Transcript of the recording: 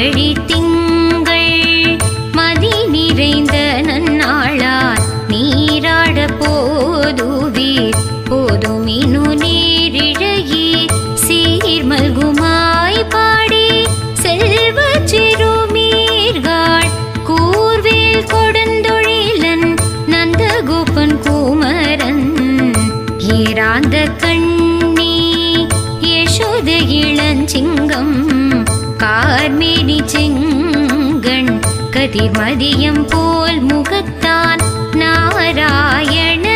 மார்கழி திங்கள் மதி நிறைந்த நன்னாளால் நீராட போதுவீர் போதுமினு நீரிழகி சீர்மல்குமாய் பாடி செல்வ சிறுமீர்கள் கூர்வேல் கொடுந்தொழிலன் நந்தகோபன் குமரன் ஏராந்த கண்ணி யசோத இளஞ்சிங்கம் கார்மேனி செங்கண் கதிர்மதியம் போல் முகத்தான் நாராயண